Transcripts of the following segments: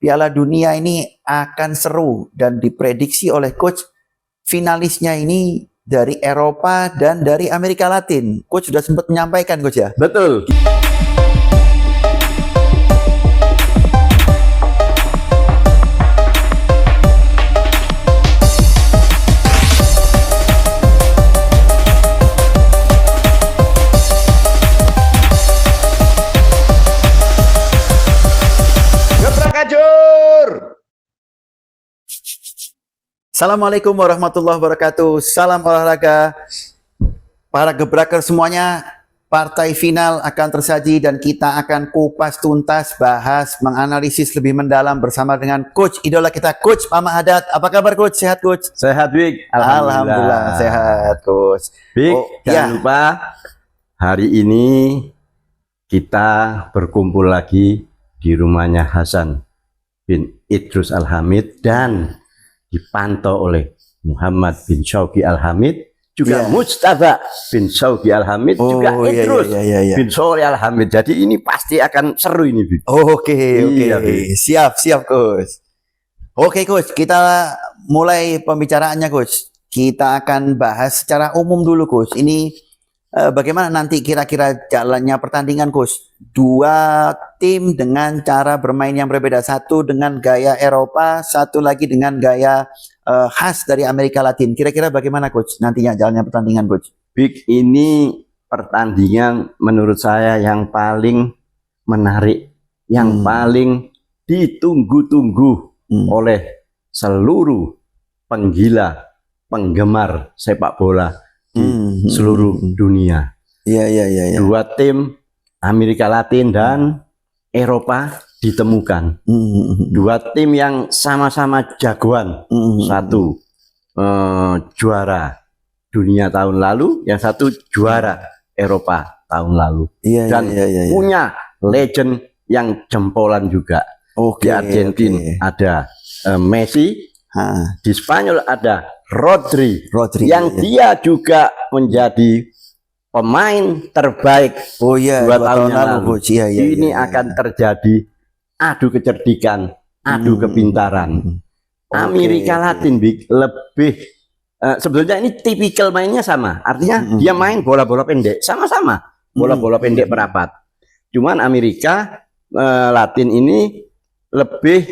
Piala Dunia ini akan seru dan diprediksi oleh coach finalisnya ini dari Eropa dan dari Amerika Latin. Coach sudah sempat menyampaikan, coach ya? Betul. Assalamualaikum warahmatullahi wabarakatuh. Salam olahraga. Para gebraker semuanya, partai final akan tersaji dan kita akan kupas tuntas, bahas, menganalisis lebih mendalam bersama dengan coach idola kita, Coach Mama Haddad. Apa kabar, Coach? Sehat, Coach? Sehat, Bik. Alhamdulillah sehat, Coach. Bik, jangan lupa hari ini kita berkumpul lagi di rumahnya Hasan bin Idrus Al-Hamid dan dipantau oleh Muhammad bin Syauqi Al-Hamid, juga Mustafa bin Syauqi Al-Hamid, juga Idrus bin Syauqi Al-Hamid. Jadi ini pasti akan seru ini, Bik. Oke. Siap, Coach. Oke, Coach, kita mulai pembicaraannya, Coach. Kita akan bahas secara umum dulu, Coach. Ini bagaimana nanti kira-kira jalannya pertandingan, Coach? Dua tim dengan cara bermain yang berbeda. Satu dengan gaya Eropa, satu lagi dengan gaya khas dari Amerika Latin. Kira-kira bagaimana, Coach, nantinya jalannya pertandingan, Coach? Big, ini pertandingan menurut saya yang paling menarik, yang paling ditunggu-tunggu oleh seluruh penggila, penggemar sepak bola di seluruh dunia. Iya. Dua tim Amerika Latin dan Eropa ditemukan. Dua tim yang sama-sama jagoan. Satu juara dunia tahun lalu, yang satu juara Eropa tahun lalu. Dan punya legend yang jempolan juga. Di Argentina ada Messi, di Spanyol ada Rodri yang dia juga menjadi pemain terbaik 2 tahun lalu. Ini akan terjadi adu kecerdikan, adu kepintaran. Amerika Latin lebih sebetulnya ini tipikal mainnya sama. Artinya dia main bola-bola pendek, sama-sama bola-bola pendek merapat. Cuman Amerika Latin ini lebih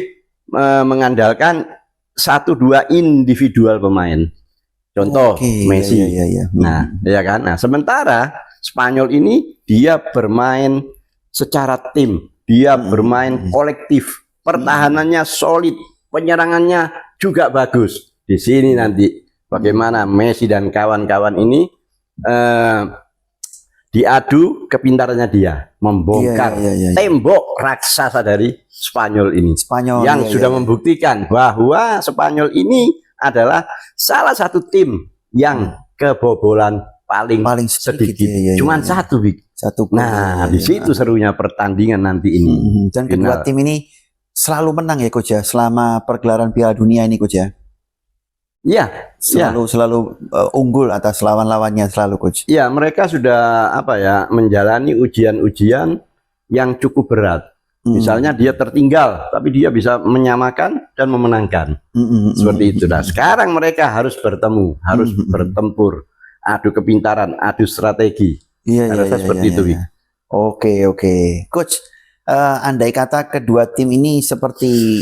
mengandalkan 1-2 individual pemain. Contoh Messi. Nah, ya kan. Nah, sementara Spanyol ini dia bermain secara tim, dia bermain kolektif, pertahanannya solid, penyerangannya juga bagus. Di sini nanti bagaimana Messi dan kawan-kawan ini diadu kepintarannya dia membongkar tembok raksasa dari Spanyol ini, yang sudah membuktikan bahwa Spanyol ini adalah salah satu tim yang kebobolan paling sedikit. Cuman satu, Bik. Nah, di situ serunya pertandingan nanti ini. Dan kedua tim ini selalu menang ya, Coach ya, selama pergelaran Piala Dunia ini, Coach ya. Iya, selalu unggul atas lawan-lawannya selalu, Coach. Iya, mereka sudah menjalani ujian-ujian yang cukup berat. Misalnya dia tertinggal, tapi dia bisa menyamakan dan memenangkan. Seperti itu. Nah, sekarang mereka harus bertemu, harus bertempur, adu kepintaran, adu strategi. Seperti itu. Oke. Coach, andai kata kedua tim ini seperti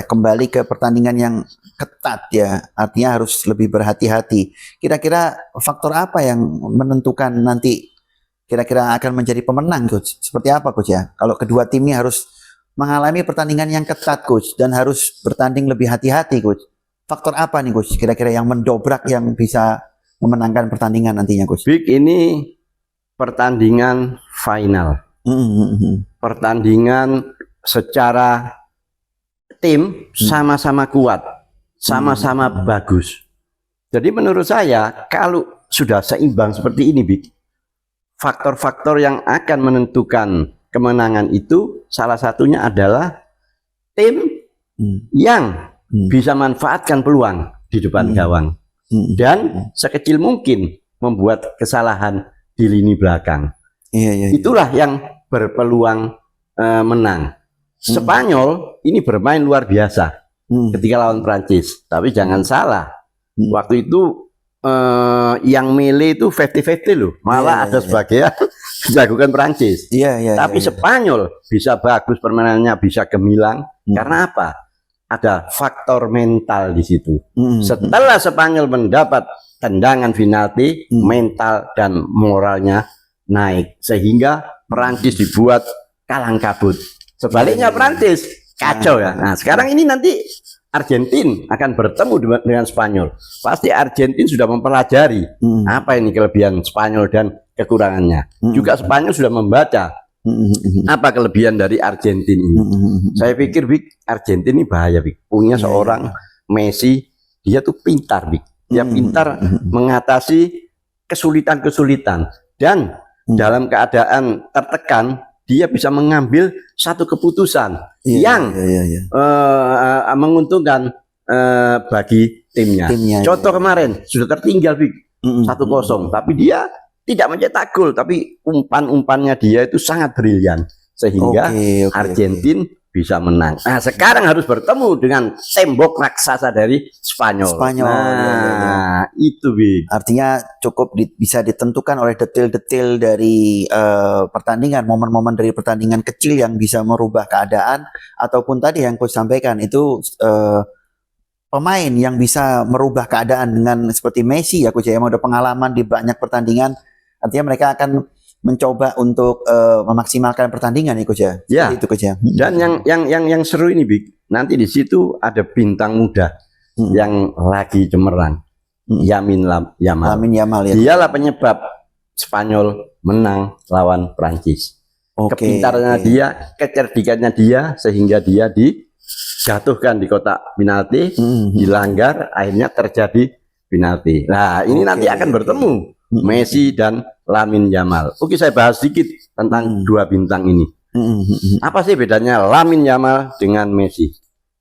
kembali ke pertandingan yang ketat ya, artinya harus lebih berhati-hati. Kira-kira faktor apa yang menentukan nanti kira-kira akan menjadi pemenang, Coach? Seperti apa, Coach ya? Kalau kedua tim ini harus mengalami pertandingan yang ketat, Coach, dan harus bertanding lebih hati-hati, Coach. Faktor apa nih, Coach? Kira-kira yang mendobrak yang bisa memenangkan pertandingan nantinya, Coach? Big, ini pertandingan final. Pertandingan secara tim sama-sama kuat, sama-sama bagus. Jadi menurut saya kalau sudah seimbang seperti ini, Big, faktor-faktor yang akan menentukan kemenangan itu salah satunya adalah tim yang bisa manfaatkan peluang di depan gawang dan sekecil mungkin membuat kesalahan di lini belakang. Itulah yang berpeluang menang. Spanyol ini bermain luar biasa ketika lawan Prancis. Tapi jangan salah, waktu itu yang melee itu 50-50 loh. Malah ada sebagian dilakukan Prancis. Tapi Spanyol bisa bagus permainannya, bisa gemilang. Karena apa? Ada faktor mental di situ. Setelah Spanyol mendapat tendangan penalti, mental dan moralnya naik sehingga Prancis dibuat kalang kabut. Sebaliknya Prancis kacau ya. Nah, sekarang ini nanti Argentina akan bertemu dengan Spanyol. Pasti Argentina sudah mempelajari apa ini kelebihan Spanyol dan kekurangannya. Juga Spanyol sudah membaca apa kelebihan dari Argentina ini. Saya pikir Argentina ini bahaya, punya seorang Messi, dia tuh pintar, dia pintar mengatasi kesulitan-kesulitan dan dalam keadaan tertekan dia bisa mengambil satu keputusan yang menguntungkan bagi timnya. Contoh kemarin sudah tertinggal 1-0, tapi dia tidak mencetak gol, tapi umpan-umpannya dia itu sangat brilian sehingga Argentina bisa menang. Nah, sekarang harus bertemu dengan tembok raksasa dari Spanyol. Nah, itu artinya cukup bisa ditentukan oleh detail-detail dari pertandingan, momen-momen dari pertandingan kecil yang bisa merubah keadaan, ataupun tadi yang Coach sampaikan itu pemain yang bisa merubah keadaan dengan seperti Messi ya Coach ya, yang udah pengalaman di banyak pertandingan. Artinya mereka akan mencoba untuk memaksimalkan pertandingan ya Coach ya. Itu Coach ya. Dan yang seru ini nanti di situ ada bintang muda yang lagi cemerlang, Lamine Yamal ya. Dialah penyebab Spanyol menang lawan Prancis. Kepintarannya dia, kecerdikannya dia sehingga dia dijatuhkan di kotak penalti, dilanggar, akhirnya terjadi penalti. Nah, ini nanti akan bertemu Messi dan Lamine Yamal. Oke, saya bahas sedikit tentang dua bintang ini. Apa sih bedanya Lamine Yamal dengan Messi?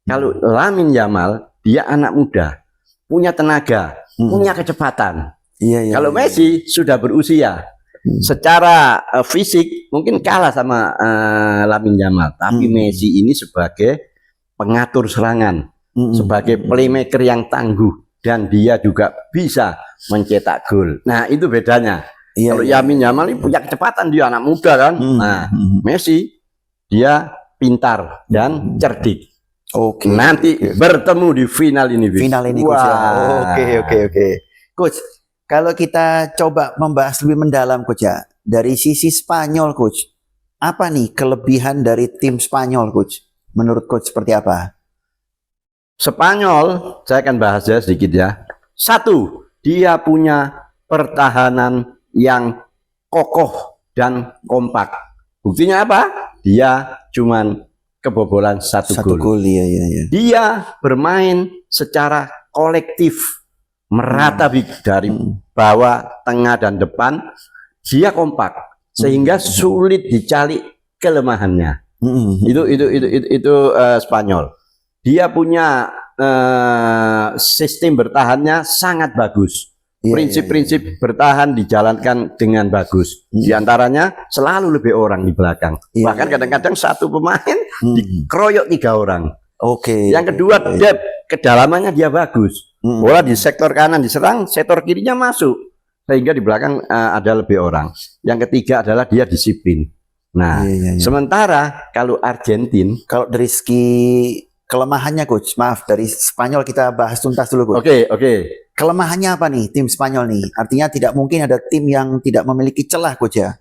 Kalau Lamine Yamal, dia anak muda, punya tenaga, punya kecepatan. Kalau Messi sudah berusia, secara fisik mungkin kalah sama Lamine Yamal, tapi Messi ini sebagai pengatur serangan, sebagai playmaker yang tangguh, dan dia juga bisa mencetak gol. Nah, itu bedanya. Kalau Lamine Yamal ini punya kecepatan, dia anak muda kan. Nah, Messi dia pintar dan cerdik. Nanti bertemu di final ini. Coach. Oke. Coach, kalau kita coba membahas lebih mendalam Coach ya, dari sisi Spanyol Coach, apa nih kelebihan dari tim Spanyol Coach? Menurut Coach seperti apa? Spanyol, saya akan bahas ya sedikit ya. Satu, dia punya pertahanan yang kokoh dan kompak. Buktinya apa? Dia cuman kebobolan satu gol. Dia bermain secara kolektif, merata dari bawah, tengah dan depan. Dia kompak sehingga sulit dicari kelemahannya. Itu Spanyol. Dia punya sistem bertahannya sangat bagus. Prinsip-prinsip bertahan dijalankan dengan bagus. Di antaranya selalu lebih orang di belakang. Bahkan kadang-kadang satu pemain dikeroyok 3 orang. Yang kedua, depth, kedalamannya dia bagus. Bola di sektor kanan diserang, sektor kirinya masuk. Sehingga di belakang ada lebih orang. Yang ketiga adalah dia disiplin. Nah, sementara kalau Argentina, kalau dari segi kelemahannya Coach, maaf, dari Spanyol kita bahas tuntas dulu Coach. Oke. Kelemahannya apa nih tim Spanyol nih? Artinya tidak mungkin ada tim yang tidak memiliki celah Coach ya.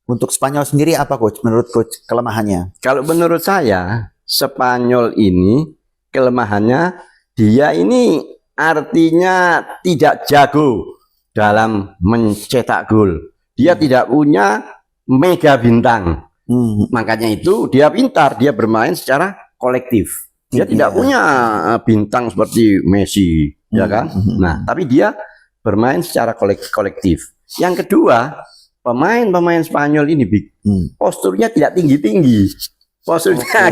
Untuk Spanyol sendiri apa Coach? Menurut Coach kelemahannya? Kalau menurut saya Spanyol ini kelemahannya dia ini artinya tidak jago dalam mencetak gol. Dia tidak punya mega bintang. Makanya itu dia pintar, dia bermain secara kolektif. Dia tidak punya bintang seperti Messi, ya kan? Nah, tapi dia bermain secara kolektif. Yang kedua, pemain-pemain Spanyol ini posturnya tidak tinggi-tinggi. Posturnya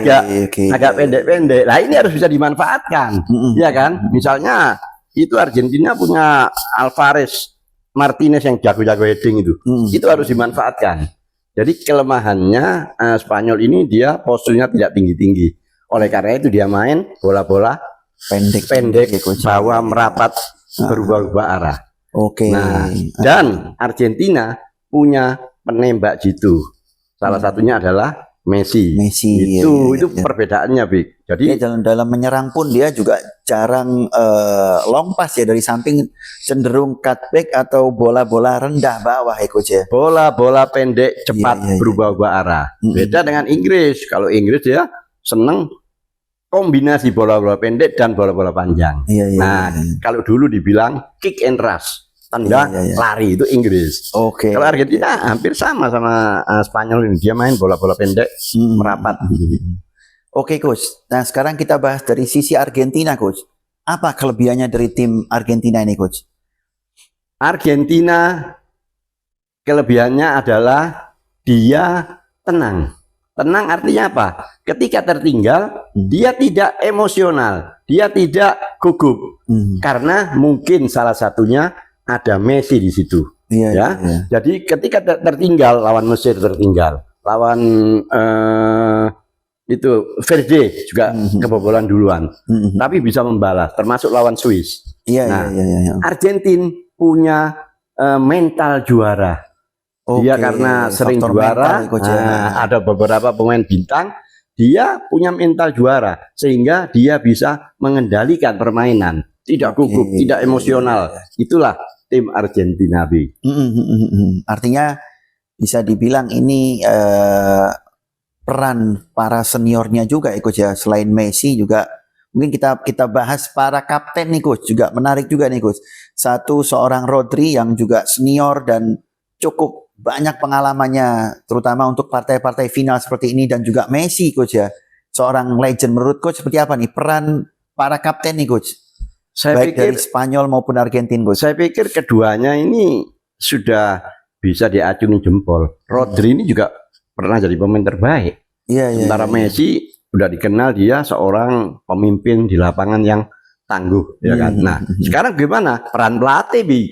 agak pendek-pendek. Nah, ini harus bisa dimanfaatkan, ya kan? Misalnya itu Argentina punya Alvarez, Martinez yang jago-jago heading itu harus dimanfaatkan. Jadi kelemahannya Spanyol ini dia posturnya tidak tinggi-tinggi. Oleh karena itu dia main bola-bola pendek ya, Coach. bawah merapat berubah-ubah arah. Oke. Nah, dan Argentina punya penembak jitu. Salah satunya adalah Messi. Itu perbedaannya, Bik. Jadi dalam menyerang pun dia juga jarang long pass ya, dari samping cenderung cutback atau bola-bola rendah bawah ya, Coach ya. Bola-bola pendek cepat berubah-ubah arah. Beda dengan Inggris. Kalau Inggris dia seneng kombinasi bola-bola pendek dan bola-bola panjang. Kalau dulu dibilang kick and rush, tanda lari, itu Inggris. Oke. Kalau Argentina hampir sama Spanyol ini, dia main bola-bola pendek merapat. Oke, Coach. Nah, sekarang kita bahas dari sisi Argentina, Coach. Apa kelebihannya dari tim Argentina ini, Coach? Argentina kelebihannya adalah dia tenang. Tenang artinya apa? Ketika tertinggal, dia tidak emosional, dia tidak gugup, karena mungkin salah satunya ada Messi di situ. Jadi ketika tertinggal, lawan Mesir tertinggal, lawan itu Verde juga kebobolan duluan, tapi bisa membalas, termasuk lawan Swiss. Argentina punya mental juara. Dia karena sering juara, ada beberapa pemain bintang, dia punya mental juara, sehingga dia bisa mengendalikan permainan, tidak gugup, tidak emosional. Itulah tim Argentina, Bi. Artinya bisa dibilang ini peran para seniornya juga, Coach ya. Selain Messi juga mungkin kita bahas para kapten nih, Coach. Juga menarik juga nih, Coach. Seorang Rodri yang juga senior dan cukup banyak pengalamannya, terutama untuk partai-partai final seperti ini, dan juga Messi, Coach ya. Seorang legend. Menurut Coach seperti apa nih peran para kapten nih, Coach? Baik dari Spanyol maupun Argentina, Coach. Saya pikir keduanya ini sudah bisa diacungi jempol. Rodri ini juga pernah jadi pemain terbaik. Sementara Messi udah dikenal dia seorang pemimpin di lapangan yang tangguh, ya kan. Nah, sekarang gimana peran pelatih, Bi?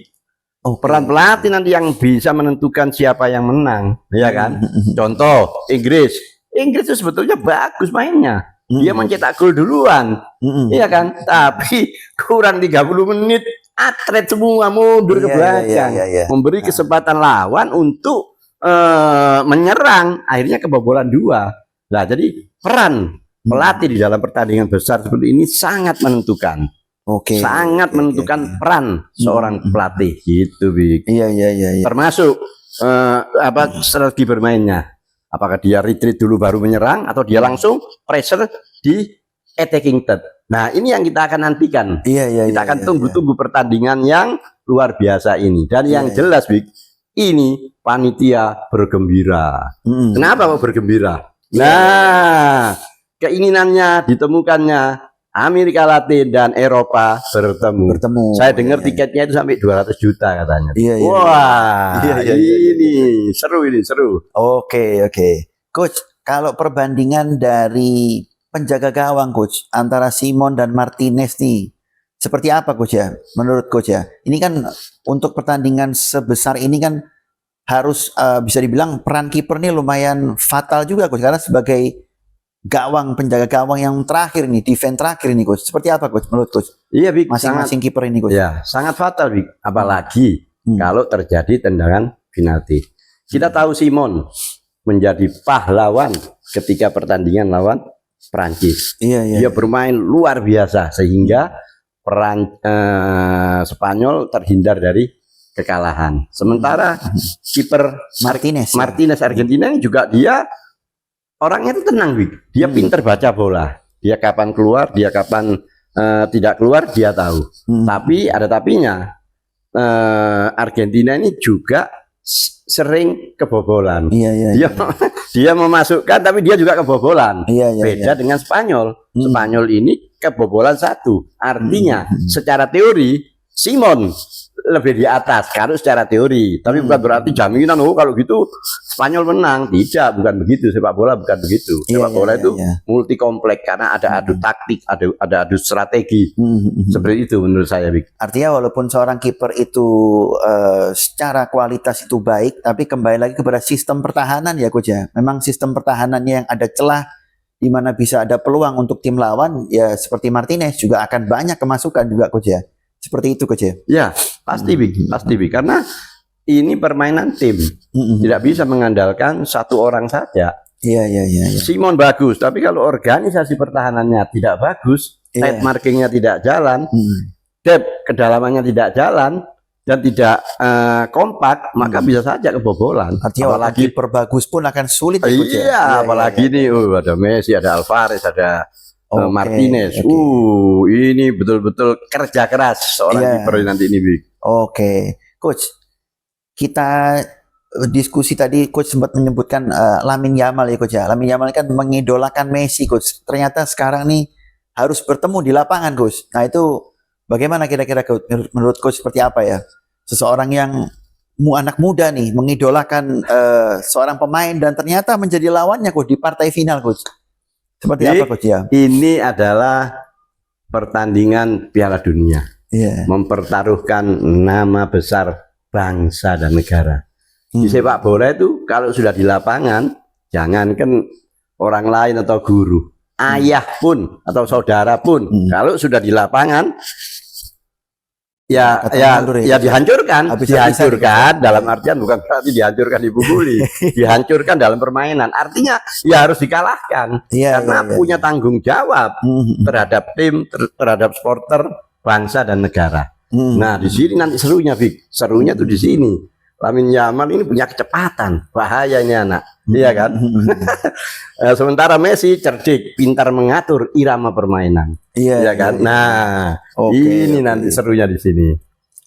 Peran pelatih nanti yang bisa menentukan siapa yang menang, ya kan. Contoh Inggris itu sebetulnya bagus mainnya, dia mencetak gol duluan, ya kan. Tapi kurang 30 menit atlet semua mundur ke belakang, memberi kesempatan lawan untuk menyerang, akhirnya kebobolan 2. Nah, jadi peran pelatih di dalam pertandingan besar seperti ini sangat menentukan. Sangat menentukan peran seorang pelatih gitu, Bik. Termasuk strategi bermainnya. Apakah dia retreat dulu baru menyerang, atau dia langsung pressure di attacking third. Nah, ini yang kita akan nantikan. Kita akan tunggu pertandingan yang luar biasa ini. Dan yang jelas, Bik, ini panitia bergembira. Kenapa kok bergembira? Nah, keinginannya ditemukannya Amerika Latin dan Eropa bertemu. Saya dengar tiketnya itu sampai 200 juta katanya. Wah, ini seru. Oke. Coach, kalau perbandingan dari penjaga gawang, Coach, antara Simon dan Martinez nih, seperti apa, Coach ya? Menurut Coach ya, ini kan untuk pertandingan sebesar ini kan harus bisa dibilang peran kiper nih lumayan fatal juga, Coach, karena sebagai penjaga gawang yang terakhir nih, defense terakhir nih, Coach. Seperti apa, Coach, menurut Coach? Iya, Bik, masing-masing kiper ini, Coach. Ya, sangat fatal, Bik. Apalagi kalau terjadi tendangan penalti. Kita tahu Simon menjadi pahlawan ketika pertandingan lawan Prancis. Dia bermain luar biasa sehingga peran Spanyol terhindar dari kekalahan. Sementara kiper Martinez Argentina ini juga dia orangnya itu tenang, Bik. Dia pinter baca bola. Dia kapan keluar, dia kapan tidak keluar, dia tahu. Tapi ada tapinya. Argentina ini juga sering kebobolan. Dia memasukkan, tapi dia juga kebobolan. Beda dengan Spanyol. Spanyol ini kebobolan 1. Artinya, secara teori Simon lebih di atas kalau secara teori, tapi bukan berarti jaminan kalau gitu Spanyol menang. Tidak, bukan begitu. Sepak bola bukan begitu. Sepak bola itu multi kompleks karena ada adu taktik, ada adu strategi. Seperti itu menurut saya, Bik. Artinya walaupun seorang kiper itu secara kualitas itu baik, tapi kembali lagi kepada sistem pertahanan ya Coach ya. Memang sistem pertahanannya yang ada celah di mana bisa ada peluang untuk tim lawan, ya seperti Martinez juga akan banyak kemasukan juga Coach ya. Seperti itu Coach ya. Ya, pasti Bik, pasti Bik. Karena ini permainan tim. Tidak bisa mengandalkan satu orang saja. Iya. Simon bagus, tapi kalau organisasi pertahanannya tidak bagus, tight markingnya tidak jalan, depth kedalamannya tidak jalan, dan tidak kompak, maka bisa saja kebobolan. Artinya apalagi kiper bagus pun akan sulit ya Coach ya. Iya, apalagi nih ada Messi, ada Alvarez, ada Martinez. Ini betul-betul kerja keras seorang kiper nanti ini, Bik. Oke, Coach. Kita diskusi tadi, Coach sempat menyebutkan Lamine Yamal ya, Coach ya. Lamine Yamal kan mengidolakan Messi, Coach. Ternyata sekarang nih harus bertemu di lapangan, Coach. Nah itu bagaimana kira-kira menurut Coach seperti apa ya? Seseorang yang anak muda nih mengidolakan seorang pemain dan ternyata menjadi lawannya, Coach, di partai final, Coach. Seperti apa Coach ya? Ini adalah pertandingan Piala Dunia. Mempertaruhkan nama besar bangsa dan negara. Di sepak bola itu kalau sudah di lapangan, jangankan orang lain atau guru, ayah pun atau saudara pun, kalau sudah di lapangan ya dihancurkan dalam artian bukan berarti dihancurkan dipukuli, dihancurkan dalam permainan. Artinya ya harus dikalahkan karena punya tanggung jawab terhadap tim, terhadap supporter, bangsa dan negara. Nah, di sini nanti serunya, Bik. Serunya tuh di sini. Lamine Yamal ini punya kecepatan, bahaya ini anak, iya kan? Sementara Messi cerdik, pintar mengatur irama permainan, iya kan? Nah, ini nanti serunya di sini.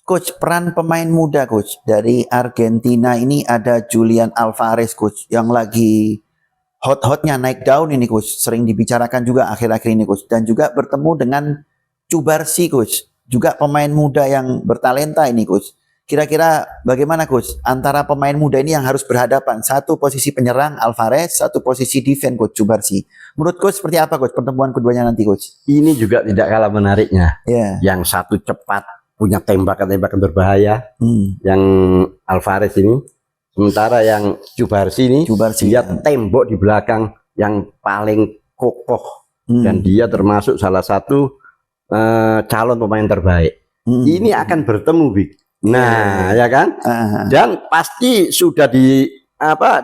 Coach, peran pemain muda, Coach, dari Argentina ini ada Julian Alvarez, Coach, yang lagi hot-hotnya naik daun ini, Coach. Sering dibicarakan juga akhir-akhir ini, Coach. Dan juga bertemu dengan Cubarsi, Coach. Juga pemain muda yang bertalenta ini, Coach. Kira-kira bagaimana Coach antara pemain muda ini yang harus berhadapan, satu posisi penyerang Alvarez, satu posisi defense Coach Cubarsi. Menurut Coach seperti apa Coach pertemuan keduanya nanti Coach? Ini juga tidak kalah menariknya. Yang satu cepat, punya tembakan-tembakan berbahaya, yang Alvarez ini. Sementara yang Cubarsi ini, dia tembok di belakang yang paling kokoh dan dia termasuk salah satu calon pemain terbaik. Ini akan bertemu, Bik. Nah, ya kan? Dan pasti sudah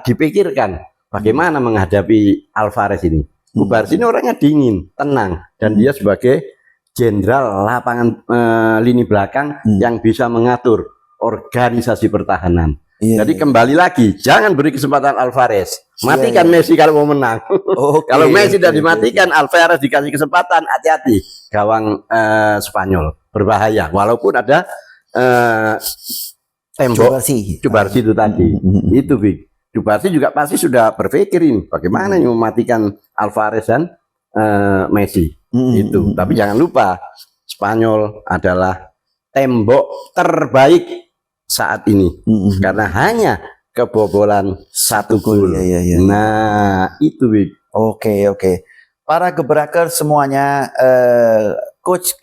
dipikirkan bagaimana menghadapi Alvarez ini. Cubarsi ini orangnya dingin, tenang, dan dia sebagai jenderal lapangan lini belakang yang bisa mengatur organisasi pertahanan. Jadi kembali lagi, jangan beri kesempatan Alvarez. Matikan Messi kalau mau menang. Kalau Messi sudah dimatikan, Alvarez dikasih kesempatan, hati-hati. Gawang Spanyol berbahaya. Walaupun ada tembok Cubarsi itu tadi. Itu Bik. Cubarsi juga pasti sudah berpikir ini bagaimana mematikan Alvarez dan Messi. Itu. Tapi jangan lupa Spanyol adalah tembok terbaik saat ini karena hanya kebobolan satu gol. Nah, itu Bik. Oke. Para gebraker semuanya, Coach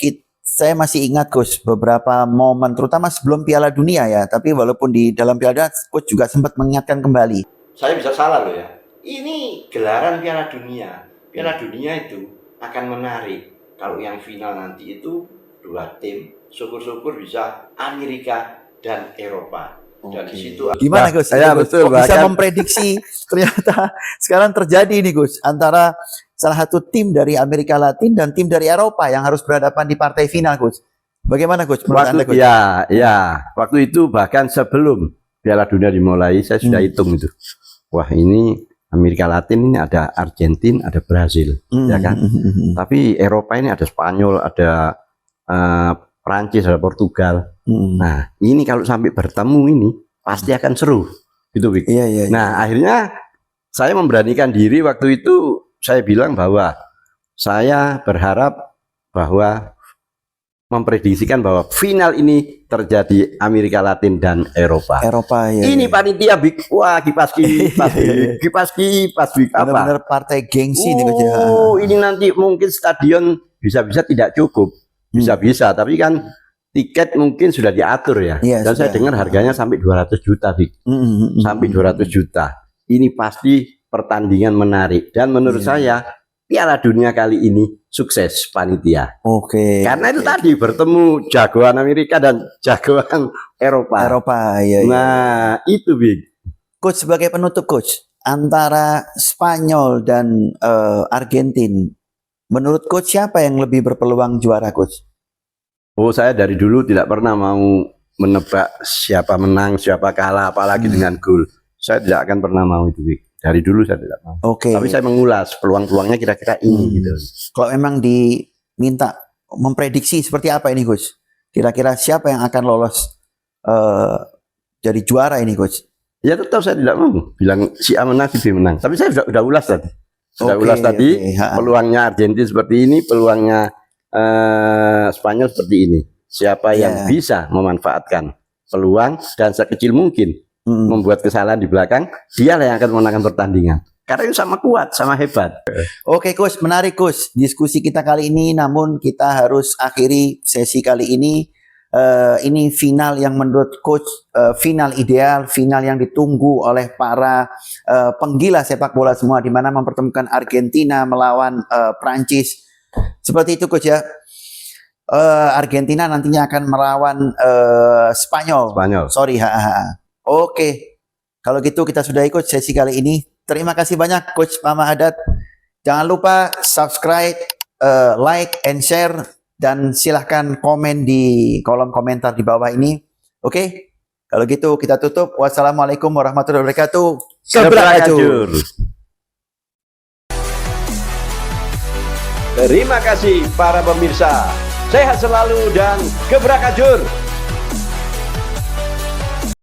saya masih ingat Coach beberapa momen terutama sebelum Piala Dunia ya, tapi walaupun di dalam Piala Dunia Coach juga sempat mengingatkan kembali. Saya bisa salah loh ya. Ini gelaran Piala Dunia. Piala Dunia itu akan menarik kalau yang final nanti itu dua tim, syukur-syukur bisa Amerika dan Eropa. Dan di situ gimana Gus? Betul, bisa memprediksi ternyata sekarang terjadi nih Gus antara salah satu tim dari Amerika Latin dan tim dari Eropa yang harus berhadapan di partai final Gus. Bagaimana Gus? Waktu itu bahkan sebelum Piala Dunia dimulai saya sudah hitung itu. Wah, ini Amerika Latin ini ada Argentina, ada Brazil, ya kan? Tapi Eropa ini ada Spanyol, ada Prancis, ada Portugal. Nah, ini kalau sampai bertemu ini pasti akan seru, gitu, Bik. Nah, akhirnya saya memberanikan diri waktu itu. Saya bilang bahwa saya berharap bahwa memprediksikan bahwa final ini terjadi Amerika Latin dan Eropa. Eropa ya. Ini panitia big, wah kipas big apa? Benar-benar partai gengsi nih Coach ya. Oh, ini nanti mungkin stadion bisa-bisa tidak cukup, bisa-bisa, tapi kan tiket mungkin sudah diatur ya. Iya, Dan saya sudah. dengar harganya sampai 200 juta, Bik. Sampai 200 juta. Ini pasti pertandingan menarik. Dan menurut saya Piala Dunia kali ini sukses panitia. Oke. Karena itu tadi bertemu jagoan Amerika dan jagoan Eropa. Eropa ya. Nah, itu Big. Coach, sebagai penutup Coach, antara Spanyol dan Argentina, menurut Coach siapa yang lebih berpeluang juara Coach? Oh, saya dari dulu tidak pernah mau menebak siapa menang, siapa kalah, apalagi dengan gol. Saya tidak akan pernah mau itu, Big. Dari dulu saya tidak mau. Oke. Tapi saya mengulas peluang-peluangnya kira-kira ini gitu. Kalau memang diminta memprediksi seperti apa ini Coach? Kira-kira siapa yang akan lolos jadi juara ini Coach? Ya tetap saya tidak mau bilang si A menang, si B menang. Tapi saya sudah ulas tadi. Sudah ulas tadi peluangnya Argentina seperti ini, peluangnya Spanyol seperti ini. Siapa yang bisa memanfaatkan peluang dan sekecil mungkin membuat kesalahan di belakang, dialah yang akan memenangkan pertandingan. Karena itu sama kuat, sama hebat. Oke Coach, menarik Coach diskusi kita kali ini. Namun kita harus akhiri sesi kali ini. Ini final yang menurut Coach final ideal, final yang ditunggu oleh para penggila sepak bola semua, di mana mempertemukan Argentina melawan Prancis. Seperti itu Coach ya. Argentina nantinya akan melawan Spanyol. Sorry. Oke. Kalau gitu kita sudah ikut sesi kali ini. Terima kasih banyak Coach Mama Adat. Jangan lupa subscribe, like, and share, dan silahkan komen di kolom komentar di bawah ini. Oke. Kalau gitu kita tutup. Wassalamualaikum warahmatullahi wabarakatuh. Gebrakajur. Terima kasih para pemirsa. Sehat selalu dan gebrakajur.